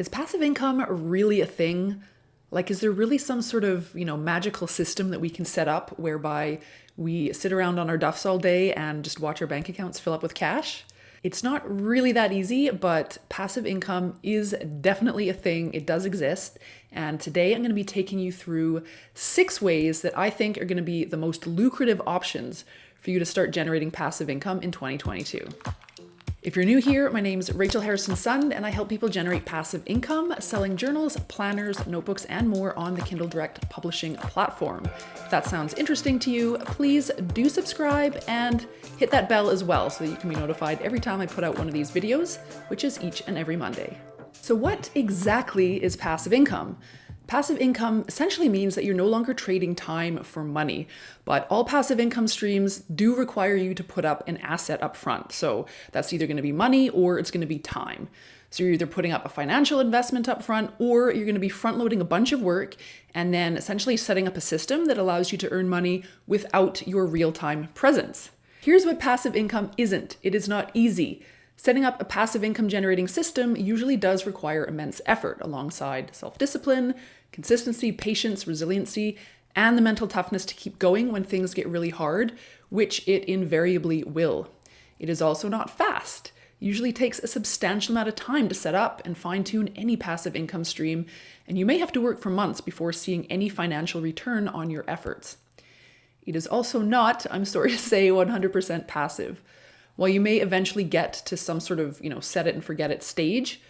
Is passive income really a thing? Like, is there really some sort of, magical system that we can set up whereby we sit around on our duffs all day and just watch our bank accounts fill up with cash? It's not really that easy, but passive income is definitely a thing. It does exist. And today I'm going to be taking you through 6 ways that I think are going to be the most lucrative options for you to start generating passive income in 2022. If you're new here, my name's Rachel Harrison Sund, and I help people generate passive income selling journals, planners, notebooks, and more on the Kindle Direct publishing platform. If that sounds interesting to you, please do subscribe and hit that bell as well so that you can be notified every time I put out one of these videos, which is each and every Monday. So what exactly is passive income? Passive income essentially means that you're no longer trading time for money, but all passive income streams do require you to put up an asset up front. So that's either going to be money or it's going to be time. So you're either putting up a financial investment up front or you're going to be front loading a bunch of work and then essentially setting up a system that allows you to earn money without your real-time presence. Here's what passive income isn't. It is not easy. Setting up a passive income generating system usually does require immense effort alongside self-discipline, consistency, patience, resiliency, and the mental toughness to keep going when things get really hard, which it invariably will. It is also not fast. It usually takes a substantial amount of time to set up and fine-tune any passive income stream, and you may have to work for months before seeing any financial return on your efforts. It is also not, I'm sorry to say, 100% passive. While you may eventually get to some sort of, set it and forget it stage,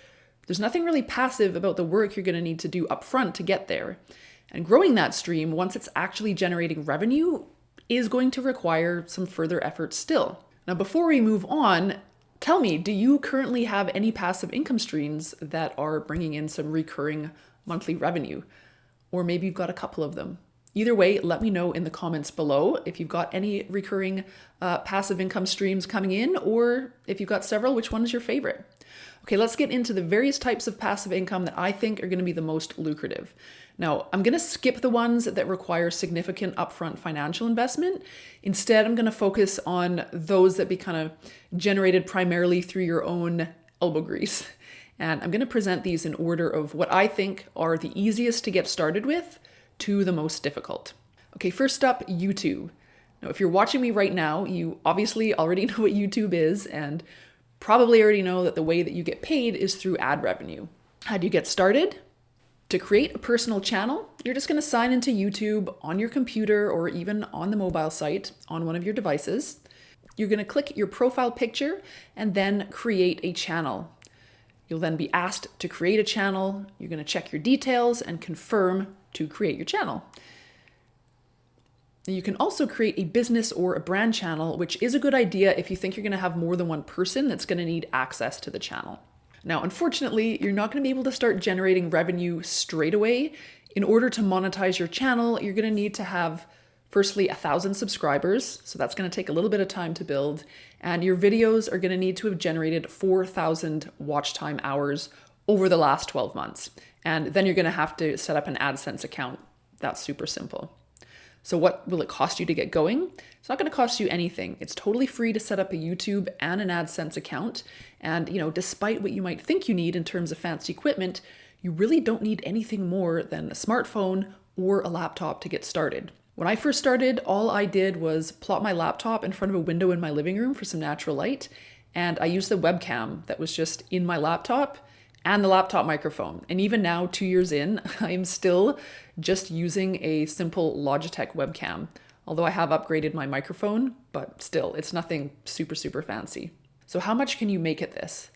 there's nothing really passive about the work you're going to need to do upfront to get there. And growing that stream, once it's actually generating revenue, is going to require some further effort still. Now, before we move on, tell me, do you currently have any passive income streams that are bringing in some recurring monthly revenue? Or maybe you've got a couple of them. Either way, let me know in the comments below if you've got any recurring passive income streams coming in, or if you've got several, which one is your favorite? Okay, let's get into the various types of passive income that I think are going to be the most lucrative. Now, I'm going to skip the ones that require significant upfront financial investment. Instead, I'm going to focus on those that be kind of generated primarily through your own elbow grease. And I'm going to present these in order of what I think are the easiest to get started with to the most difficult. Okay, first up, YouTube. Now, if you're watching me right now, you obviously already know what YouTube is and probably already know that the way that you get paid is through ad revenue. How do you get started? To create a personal channel, you're just going to sign into YouTube on your computer or even on the mobile site on one of your devices. You're going to click your profile picture and then create a channel. You'll then be asked to create a channel. You're going to check your details and confirm to create your channel. You can also create a business or a brand channel, which is a good idea if you think you're going to have more than one person that's going to need access to the channel. Now, unfortunately, you're not going to be able to start generating revenue straight away. In order to monetize your channel, you're going to need to have, firstly, 1,000 subscribers. So that's going to take a little bit of time to build. And your videos are going to need to have generated 4,000 watch time hours over the last 12 months. And then you're going to have to set up an AdSense account. That's super simple. So what will it cost you to get going? It's not going to cost you anything. It's totally free to set up a YouTube and an AdSense account. And, despite what you might think you need in terms of fancy equipment, you really don't need anything more than a smartphone or a laptop to get started. When I first started, all I did was plop my laptop in front of a window in my living room for some natural light. And I used the webcam that was just in my laptop and the laptop microphone. And even now, 2 years in, I am still just using a simple Logitech webcam. Although I have upgraded my microphone, but still, it's nothing super, super fancy. So how much can you make at this?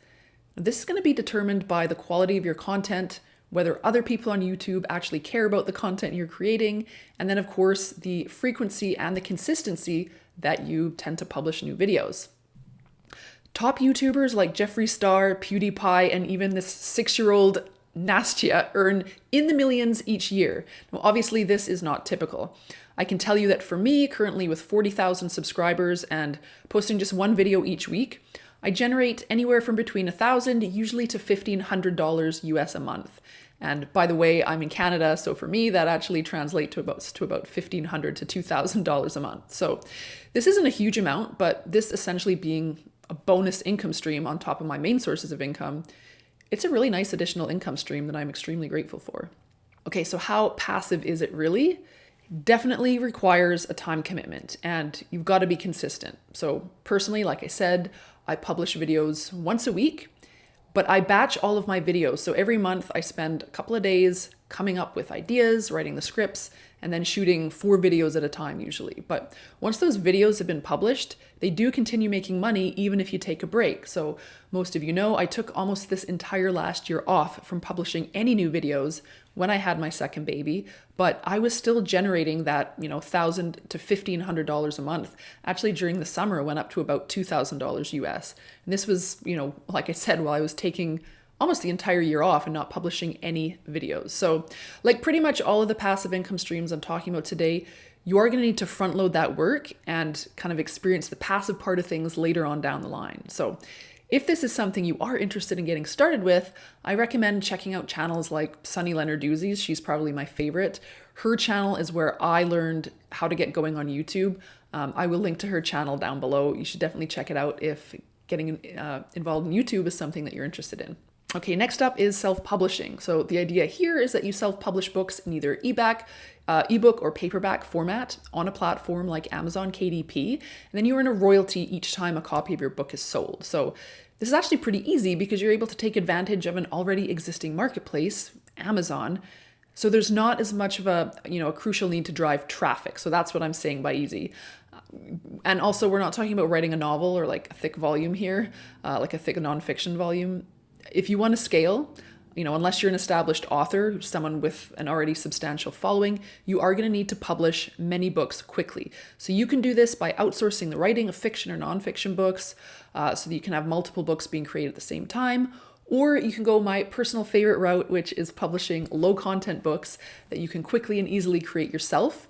This is going to be determined by the quality of your content, whether other people on YouTube actually care about the content you're creating, and then of course, the frequency and the consistency that you tend to publish new videos. Top YouTubers like Jeffree Star, PewDiePie, and even this 6-year-old Nastia earn in the millions each year. Now, obviously, this is not typical. I can tell you that for me, currently with 40,000 subscribers and posting just one video each week, I generate anywhere from between $1,000 usually to $1,500 US a month. And by the way, I'm in Canada, so for me, that actually translates to about $1,500 to $2,000 a month. So this isn't a huge amount, but this essentially being a bonus income stream on top of my main sources of income It's a really nice additional income stream that I'm extremely grateful for. Okay, so how passive is it really? Definitely requires a time commitment and you've got to be consistent. So personally, like I said, I publish videos once a week, but I batch all of my videos. So every month I spend a couple of days coming up with ideas, writing the scripts, and then shooting 4 videos at a time usually. But once those videos have been published, they do continue making money even if you take a break. So most of you know, I took almost this entire last year off from publishing any new videos when I had my second baby, but I was still generating that, $1,000 to $1,500 a month. Actually, during the summer, it went up to about $2,000 US. And this was, like I said, while I was taking almost the entire year off and not publishing any videos. So like pretty much all of the passive income streams I'm talking about today, you are going to need to front load that work and kind of experience the passive part of things later on down the line. So if this is something you are interested in getting started with, I recommend checking out channels like Sunny Lenarduzzi's. She's probably my favorite. Her channel is where I learned how to get going on YouTube. I will link to her channel down below. You should definitely check it out if getting involved in YouTube is something that you're interested in. Okay, next up is self-publishing. So the idea here is that you self-publish books in either ebook or paperback format on a platform like Amazon KDP, and then you earn a royalty each time a copy of your book is sold. So this is actually pretty easy because you're able to take advantage of an already existing marketplace, Amazon. So there's not as much of a crucial need to drive traffic. So that's what I'm saying by easy. And also, we're not talking about writing a novel or like a thick volume here, like a thick nonfiction volume. If you want to scale, unless you're an established author, someone with an already substantial following, you are going to need to publish many books quickly. So you can do this by outsourcing the writing of fiction or nonfiction books so that you can have multiple books being created at the same time. Or you can go my personal favorite route, which is publishing low content books that you can quickly and easily create yourself.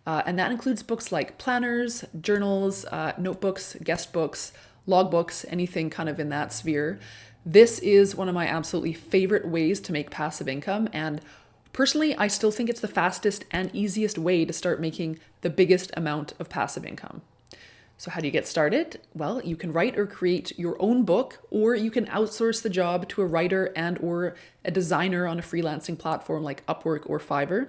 And that includes books like planners, journals, notebooks, guest books, logbooks, anything kind of in that sphere. This is one of my absolutely favorite ways to make passive income. And personally, I still think it's the fastest and easiest way to start making the biggest amount of passive income. So how do you get started? Well, you can write or create your own book, or you can outsource the job to a writer and or a designer on a freelancing platform like Upwork or Fiverr.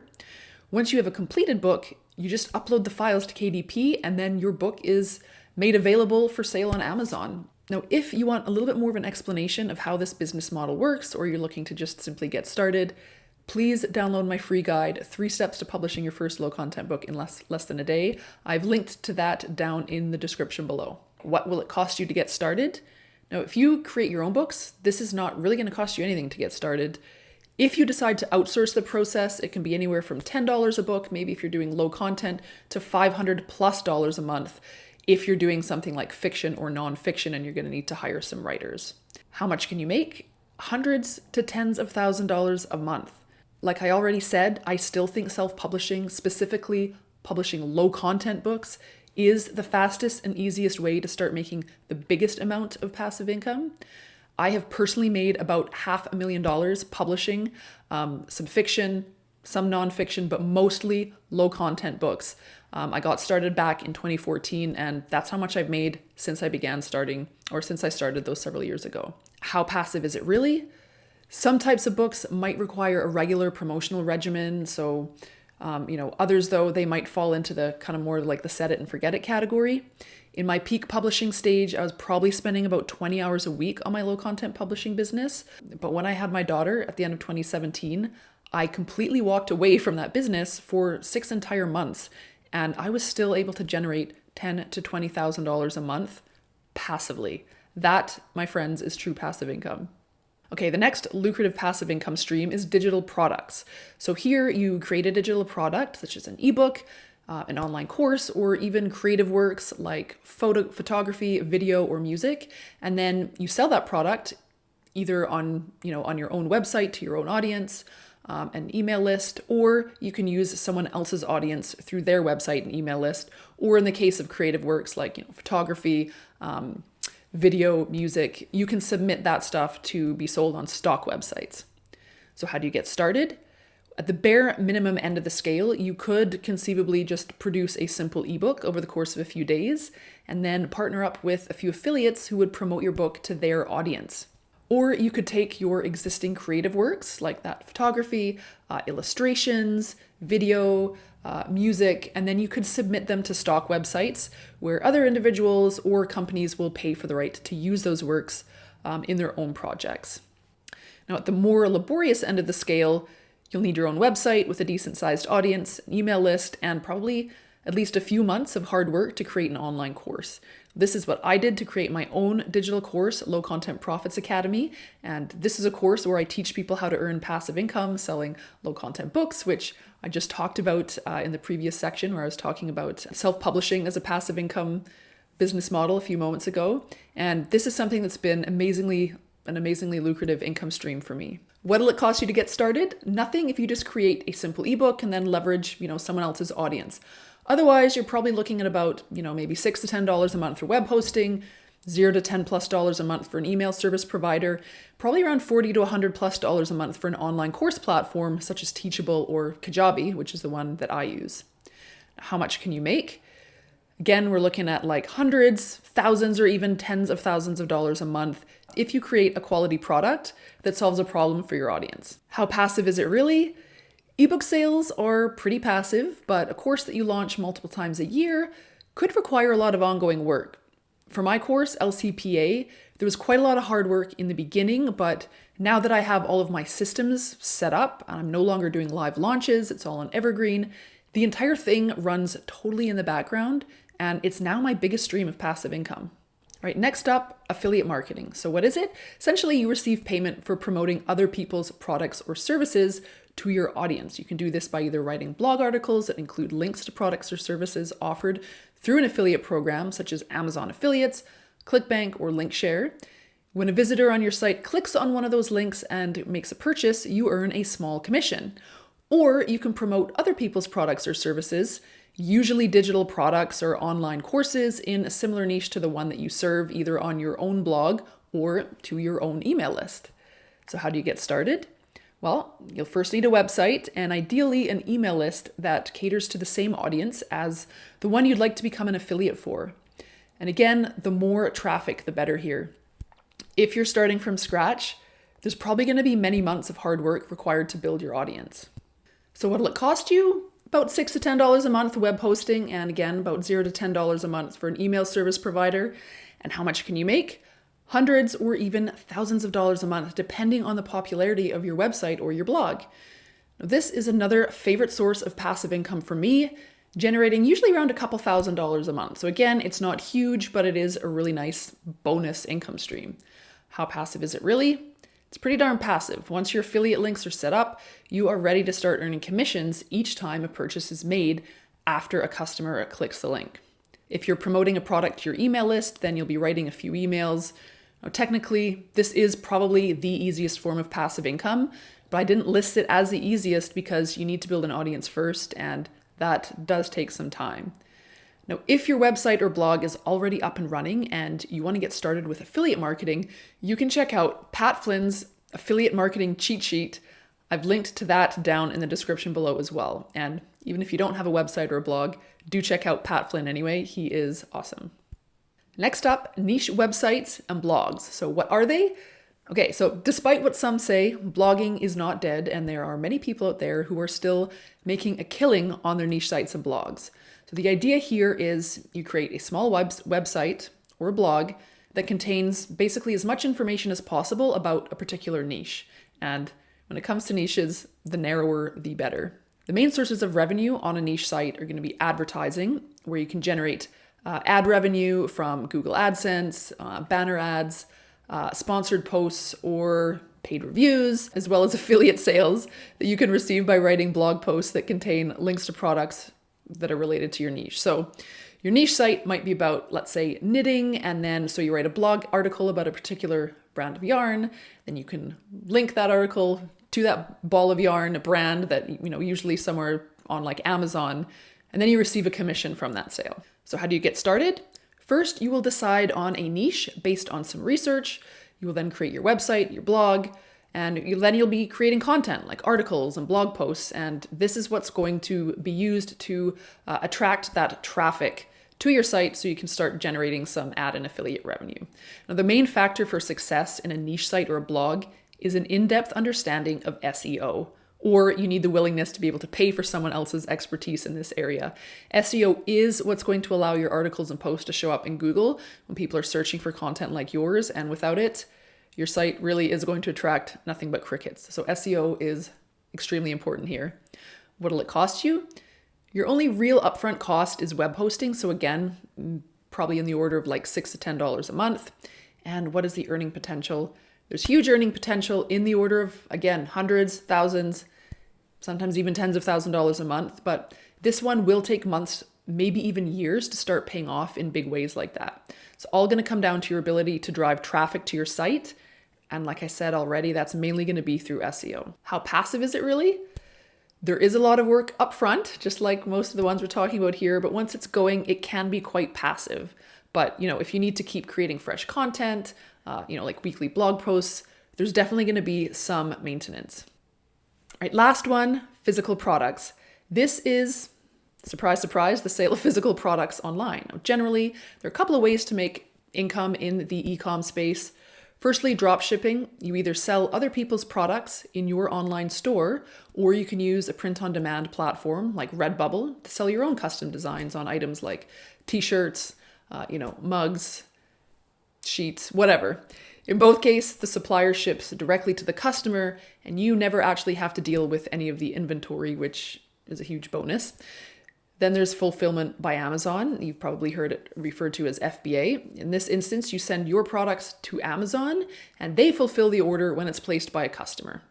Once you have a completed book, you just upload the files to KDP and then your book is made available for sale on Amazon. Now, if you want a little bit more of an explanation of how this business model works, or you're looking to just simply get started, please download my free guide, 3 Steps to Publishing Your First Low Content Book in less than a day. I've linked to that down in the description below. What will it cost you to get started? Now, if you create your own books, this is not really going to cost you anything to get started. If you decide to outsource the process, it can be anywhere from $10 a book, maybe if you're doing low content, to $500+ a month if you're doing something like fiction or nonfiction and you're going to need to hire some writers. How much can you make? Hundreds to tens of $1,000s a month. Like I already said, I still think self-publishing, specifically publishing low content books, is the fastest and easiest way to start making the biggest amount of passive income. I have personally made about $500,000 publishing some fiction, some nonfiction, but mostly low content books. I got started back in 2014, and that's how much I've made since I started those several years ago. How passive is it really? Some types of books might require a regular promotional regimen. So, others though, they might fall into the kind of more like the set it and forget it category. In my peak publishing stage, I was probably spending about 20 hours a week on my low content publishing business. But when I had my daughter at the end of 2017, I completely walked away from that business for 6 entire months. And I was still able to generate $10,000 to $20,000 a month passively. That, my friends, is true passive income. Okay, the next lucrative passive income stream is digital products. So here you create a digital product, such as an ebook, an online course, or even creative works like photography, video, or music. And then you sell that product either on your own website to your own audience, an email list, or you can use someone else's audience through their website and email list, or in the case of creative works like photography, video, music, you can submit that stuff to be sold on stock websites. So how do you get started? At the bare minimum end of the scale, you could conceivably just produce a simple ebook over the course of a few days and then partner up with a few affiliates who would promote your book to their audience. Or you could take your existing creative works like that photography, illustrations, video, music, and then you could submit them to stock websites where other individuals or companies will pay for the right to use those works in their own projects. Now, at the more laborious end of the scale, you'll need your own website with a decent sized audience, an email list, and probably at least a few months of hard work to create an online course. This is what I did to create my own digital course, Low Content Profits Academy. And this is a course where I teach people how to earn passive income selling low content books, which I just talked about in the previous section where I was talking about self-publishing as a passive income business model a few moments ago. And this is something that's been an amazingly lucrative income stream for me. What'll it cost you to get started? Nothing if you just create a simple ebook and then leverage, someone else's audience. Otherwise, you're probably looking at about, maybe $6 to $10 a month for web hosting, $0 to $10+ a month for an email service provider, probably around $40 to $100+ a month for an online course platform such as Teachable or Kajabi, which is the one that I use. How much can you make? Again, we're looking at like hundreds, thousands, or even tens of thousands of dollars a month if you create a quality product that solves a problem for your audience. How passive is it really? Ebook sales are pretty passive, but a course that you launch multiple times a year could require a lot of ongoing work. For my course, LCPA, there was quite a lot of hard work in the beginning, but now that I have all of my systems set up, I'm no longer doing live launches, it's all on Evergreen, the entire thing runs totally in the background, and it's now my biggest stream of passive income. All right, next up, affiliate marketing. So what is it? Essentially, you receive payment for promoting other people's products or services to your audience. You can do this by either writing blog articles that include links to products or services offered through an affiliate program, such as Amazon Affiliates, ClickBank, or Linkshare. When a visitor on your site clicks on one of those links and makes a purchase, you earn a small commission. Or you can promote other people's products or services, usually digital products or online courses in a similar niche to the one that you serve, either on your own blog or to your own email list. So how do you get started? Well, you'll first need a website and ideally an email list that caters to the same audience as the one you'd like to become an affiliate for. And again, the more traffic, the better here. If you're starting from scratch, there's probably going to be many months of hard work required to build your audience. So what'll it cost you? About $6 to $10 a month web hosting, and again, about $0 to $10 a month for an email service provider. And how much can you make? Hundreds or even thousands of dollars a month, depending on the popularity of your website or your blog. Now, this is another favorite source of passive income for me, generating usually around a couple $1,000s a month. So again, it's not huge, but it is a really nice bonus income stream. How passive is it really? It's pretty darn passive. Once your affiliate links are set up, you are ready to start earning commissions each time a purchase is made after a customer clicks the link. If you're promoting a product to your email list, then you'll be writing a few emails. Now, technically, this is probably the easiest form of passive income, but I didn't list it as the easiest because you need to build an audience first, and that does take some time. Now, if your website or blog is already up and running and you want to get started with affiliate marketing, you can check out Pat Flynn's affiliate marketing cheat sheet. I've linked to that down in the description below as well. And even if you don't have a website or a blog, do check out Pat Flynn anyway. He is awesome. Next up, niche websites and blogs. So what are they? Okay, so despite what some say, blogging is not dead, and there are many people out there who are still making a killing on their niche sites and blogs. So the idea here is you create a small website or a blog that contains basically as much information as possible about a particular niche. And when it comes to niches, the narrower, the better. The main sources of revenue on a niche site are going to be advertising, where you can generate ad revenue from Google AdSense, banner ads, sponsored posts, or paid reviews, as well as affiliate sales that you can receive by writing blog posts that contain links to products that are related to your niche. So your niche site might be about, let's say, knitting, and then so you write a blog article about a particular brand of yarn, then you can link that article to that ball of yarn, a brand that, usually somewhere on like Amazon, and then you receive a commission from that sale. So how do you get started? First, you will decide on a niche based on some research. You will then create your website, your blog, and then you'll be creating content like articles and blog posts. And this is what's going to be used to attract that traffic to your site so you can start generating some ad and affiliate revenue. Now, the main factor for success in a niche site or a blog is an in-depth understanding of SEO, or you need the willingness to be able to pay for someone else's expertise in this area. SEO is what's going to allow your articles and posts to show up in Google when people are searching for content like yours, and without it, your site really is going to attract nothing but crickets. So SEO is extremely important here. What'll it cost you? Your only real upfront cost is web hosting. So again, probably in the order of like $6 to $10 a month. And what is the earning potential? There's huge earning potential in the order of, again, hundreds, thousands, sometimes even tens of thousands of dollars a month. But this one will take months, maybe even years to start paying off in big ways like that. It's all going to come down to your ability to drive traffic to your site. And like I said already, that's mainly going to be through SEO. How passive is it really? There is a lot of work up front, just like most of the ones we're talking about here, but once it's going, it can be quite passive. But, if you need to keep creating fresh content, like weekly blog posts, there's definitely going to be some maintenance. All right, last one, physical products. This is, surprise, surprise, the sale of physical products online. Now, generally, there are a couple of ways to make income in the e-com space. Firstly, drop shipping. You either sell other people's products in your online store, or you can use a print-on-demand platform like Redbubble to sell your own custom designs on items like t-shirts, mugs, sheets, whatever. In both cases, the supplier ships directly to the customer, and you never actually have to deal with any of the inventory, which is a huge bonus. Then there's fulfillment by Amazon. You've probably heard it referred to as FBA. In this instance, you send your products to Amazon and they fulfill the order when it's placed by a customer.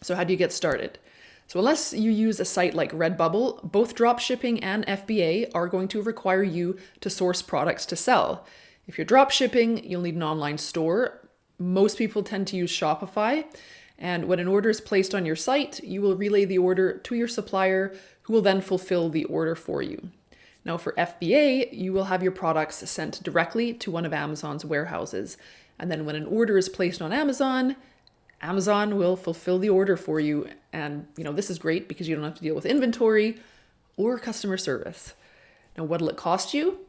So how do you get started? So unless you use a site like Redbubble, both dropshipping and FBA are going to require you to source products to sell. If you're dropshipping, you'll need an online store. Most people tend to use Shopify. And when an order is placed on your site, you will relay the order to your supplier, who will then fulfill the order for you. Now for FBA, you will have your products sent directly to one of Amazon's warehouses. And then when an order is placed on Amazon, Amazon will fulfill the order for you. And this is great because you don't have to deal with inventory or customer service. Now what'll it cost you?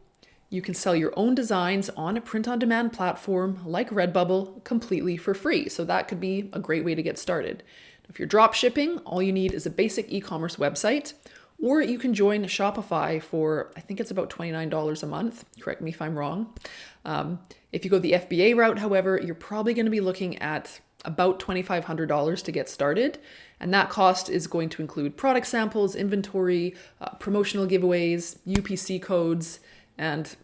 You can sell your own designs on a print-on-demand platform like Redbubble completely for free. So that could be a great way to get started. If you're drop shipping, all you need is a basic e-commerce website, or you can join Shopify for, I think it's about $29 a month. Correct me if I'm wrong. If you go the FBA route, however, you're probably going to be looking at about $2,500 to get started. And that cost is going to include product samples, inventory, promotional giveaways, UPC codes, and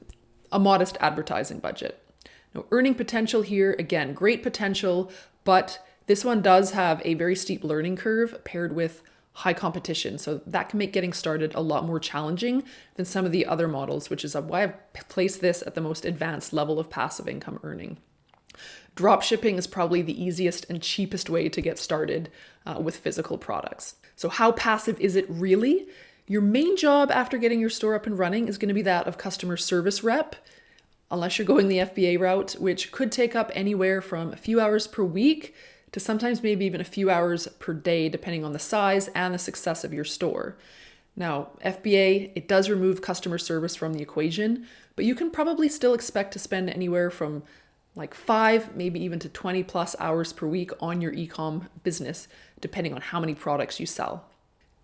a modest advertising budget. Now, earning potential here, again, great potential, but this one does have a very steep learning curve paired with high competition. So that can make getting started a lot more challenging than some of the other models, which is why I've placed this at the most advanced level of passive income earning. Dropshipping is probably the easiest and cheapest way to get started with physical products. So how passive is it really? Your main job after getting your store up and running is going to be that of customer service rep, unless you're going the FBA route, which could take up anywhere from a few hours per week to sometimes maybe even a few hours per day, depending on the size and the success of your store. Now, FBA, it does remove customer service from the equation, but you can probably still expect to spend anywhere from like 5, maybe even to 20 plus hours per week on your e-com business, depending on how many products you sell.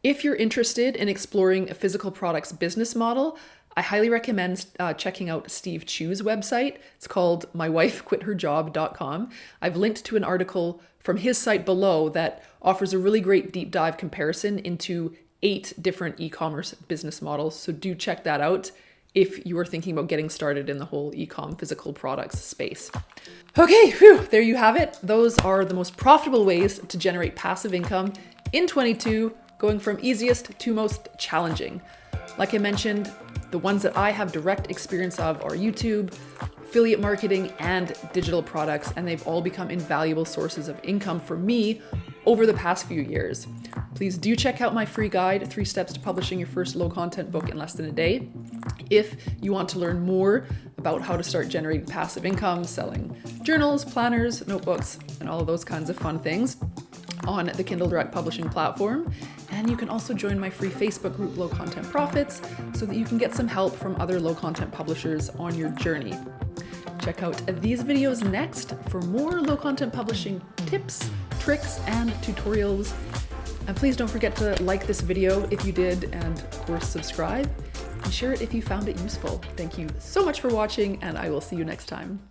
If you're interested in exploring a physical products business model, I highly recommend checking out Steve Chu's website. It's called mywifequitherjob.com. I've linked to an article from his site below that offers a really great deep dive comparison into 8 different e-commerce business models. So do check that out if you are thinking about getting started in the whole e-com physical products space. Okay, there you have it. Those are the most profitable ways to generate passive income in 22, going from easiest to most challenging. Like I mentioned, the ones that I have direct experience of are YouTube, affiliate marketing, and digital products, and they've all become invaluable sources of income for me over the past few years. Please do check out my free guide, 3 Steps to Publishing Your First Low Content Book in Less Than a Day, if you want to learn more about how to start generating passive income, selling journals, planners, notebooks, and all of those kinds of fun things on the Kindle Direct Publishing platform. And you can also join my free Facebook group, Low Content Profits, so that you can get some help from other low content publishers on your journey. Check out these videos next for more low content publishing tips, tricks, and tutorials. And please don't forget to like this video if you did, and of course subscribe, and share it if you found it useful. Thank you so much for watching, and I will see you next time.